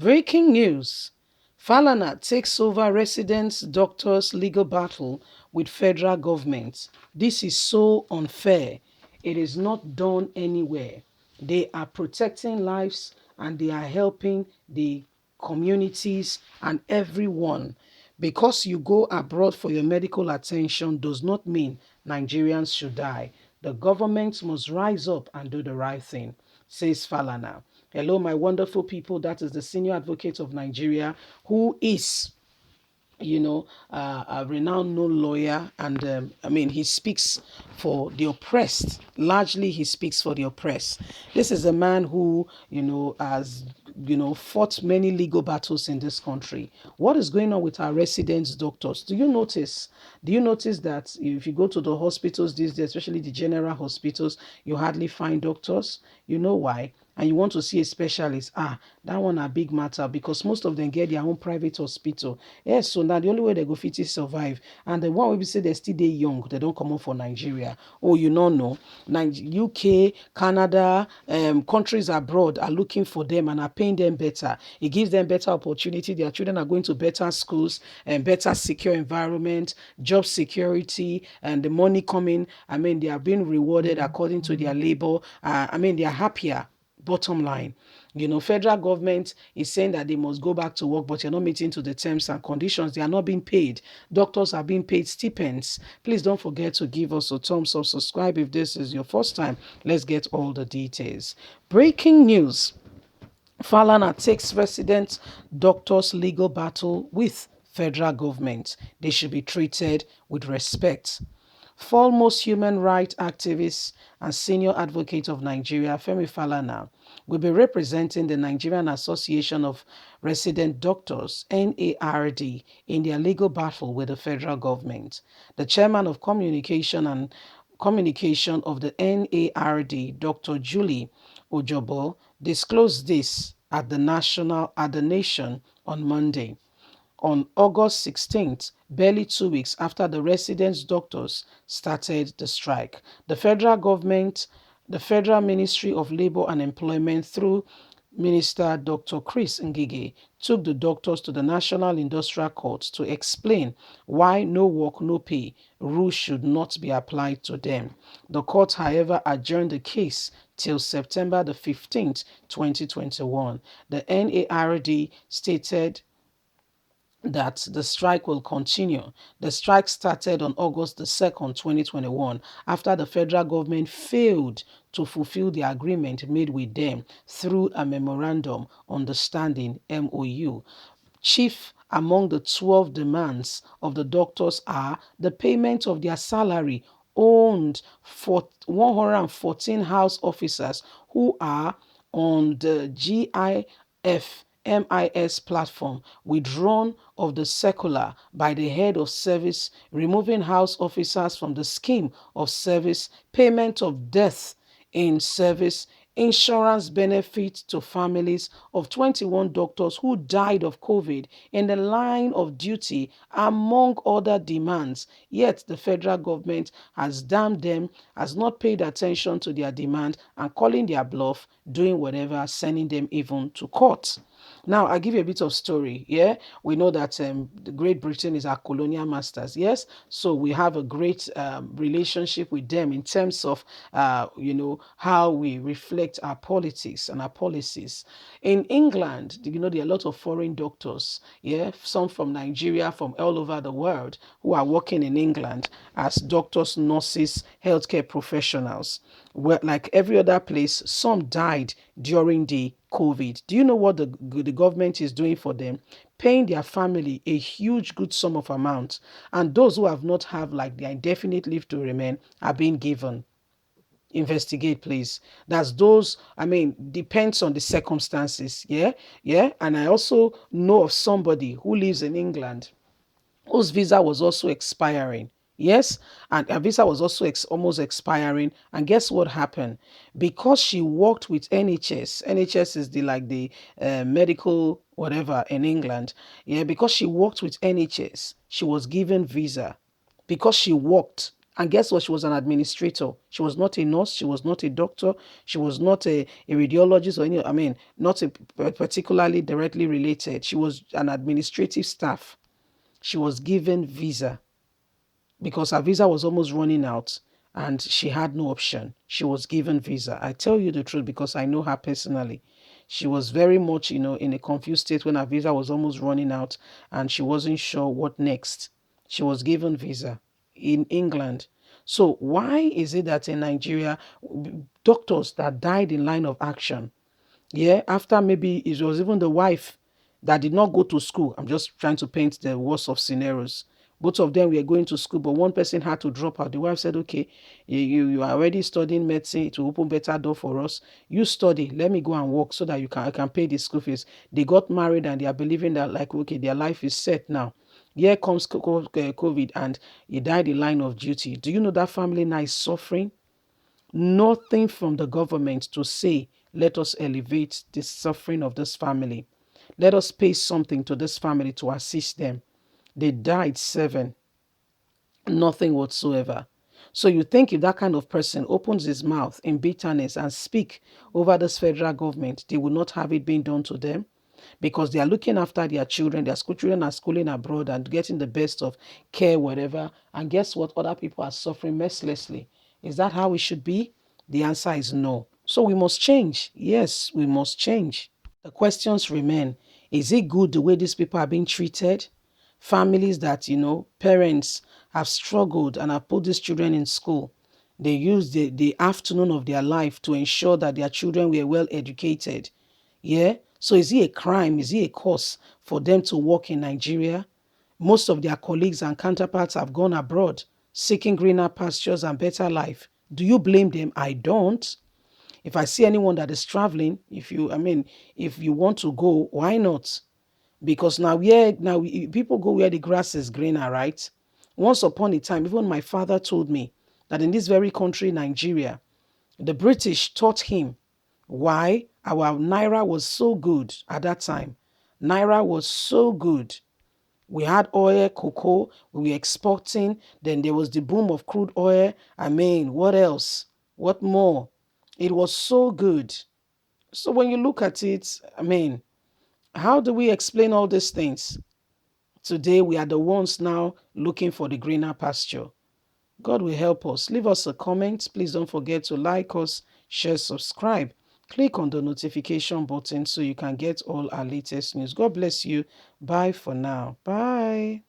Breaking news. FALANA takes over residents' doctors' legal battle with federal government. This is so unfair. It is not done anywhere. They are protecting lives and they are helping the communities and everyone. Because you go abroad for your medical attention does not mean Nigerians should die. The government must rise up and do the right thing, says Falana. Hello, my wonderful people. That is the senior advocate of Nigeria, who is a renowned known lawyer, and he speaks for the oppressed. Largely, he speaks for the oppressed. This is a man who, has, fought many legal battles in this country. What is going on with our resident doctors? Do you notice? Do you notice that if you go to the hospitals these days, especially the general hospitals, you hardly find doctors? You know why? And you want to see a specialist, that one a big matter because most of them get their own private hospital. Yes, so now the only way they go fit is survive. And the one wey be say they still dey young, they don't come up for Nigeria. Oh, you know, UK, Canada, countries abroad are looking for them and are paying them better. It gives them better opportunity. Their children are going to better schools and better secure environment, job security, and the money coming. They are being rewarded according to their labor. They are happier. Bottom line, federal government is saying that they must go back to work, but you're not meeting to the terms and conditions. They are not being paid. Doctors are being paid stipends. Please don't forget to give us a thumbs up, subscribe if this is your first time. Let's get all the details. Breaking news. Falana takes resident doctors' legal battle with federal government. They should be treated with respect. Foremost human rights activist and senior advocate of Nigeria, Femi Falana, will be representing the Nigerian Association of Resident Doctors, NARD, in their legal battle with the federal government. The chairman of communication of the NARD, Dr. Julie Ojobo, disclosed this at the Nation on Monday. On August 16th, barely 2 weeks after the residents' doctors started the strike, the federal government, the Federal Ministry of Labor and Employment, through Minister Dr. Chris Ngige, took the doctors to the National Industrial Court to explain why no work, no pay rule should not be applied to them. The court, however, adjourned the case till September the 15th, 2021. The NARD stated that the strike will continue. The strike started on August the 2nd, 2021, after the federal government failed to fulfill the agreement made with them through a memorandum understanding MOU. Chief among the 12 demands of the doctors are the payment of their salary owned for 114 house officers who are on the GIF MIS platform, withdrawn of the circular by the head of service, removing house officers from the scheme of service, payment of death in service, insurance benefits to families of 21 doctors who died of COVID in the line of duty, among other demands. Yet the federal government has damned them, has not paid attention to their demand, and calling their bluff, doing whatever, sending them even to court. Now, I'll give you a bit of story. Yeah, we know that Great Britain is our colonial masters. Yes, so we have a great relationship with them in terms of, how we reflect our politics and our policies. In England, there are a lot of foreign doctors. Yeah, some from Nigeria, from all over the world, who are working in England as doctors, nurses, healthcare professionals. Well, like every other place, some died during the COVID. Do you know what the government is doing for them? Paying their family a huge good sum of amount. And those who have not have like their indefinite leave to remain are being given. Investigate, please. That's those, depends on the circumstances. Yeah. Yeah. And I also know of somebody who lives in England whose visa was also expiring. Yes, and her visa was also almost expiring. And guess what happened? Because she worked with NHS. NHS is the medical whatever in England. Yeah, because she worked with NHS, she was given visa because she worked And guess what? She was an administrator. She was not a nurse. She was not a doctor. She was not a radiologist or any, I mean, not a particularly directly related. She was an administrative staff. She was given visa because her visa was almost running out and she had no option. She was given visa. I tell you the truth because I know her personally. She was very much, in a confused state when her visa was almost running out and she wasn't sure what next. She was given visa in England. So why is it that in Nigeria, doctors that died in line of action, yeah, after maybe it was even the wife that did not go to school. I'm just trying to paint the worst of scenarios. Both of them were going to school, but one person had to drop out. The wife said, okay, you are already studying medicine. It will open better door for us. You study. Let me go and work so that I can pay the school fees. They got married and they are believing that, like, okay, their life is set now. Here comes COVID and he died in line of duty. Do you know that family now is suffering? Nothing from the government to say, let us elevate the suffering of this family. Let us pay something to this family to assist them. They died 7, nothing whatsoever. So you think if that kind of person opens his mouth in bitterness and speak over this federal government, they will not have it being done to them? Because they are looking after their children, their school children are schooling abroad and getting the best of care, whatever. And guess what? Other people are suffering mercilessly. Is that how it should be? The answer is no. So we must change. Yes, we must change. The questions remain. Is it good the way these people are being treated? Families that, parents have struggled and have put these children in school. They use the afternoon of their life to ensure that their children were well educated. Yeah. So is it a crime? Is it a cause for them to work in Nigeria? Most of their colleagues and counterparts have gone abroad, seeking greener pastures and better life. Do you blame them? I don't. If I see anyone that is traveling, if you want to go, why not? Because people go where the grass is greener, right? Once upon a time, even my father told me that in this very country, Nigeria, the British taught him why our naira was so good at that time. Naira was so good. We had oil, cocoa, we were exporting. Then there was the boom of crude oil. What else? What more? It was so good. So when you look at it, how do we explain all these things? Today, we are the ones now looking for the greener pasture. God will help us. Leave us a comment. Please don't forget to like us, share, subscribe. Click on the notification button so you can get all our latest news. God bless you. Bye for now. Bye.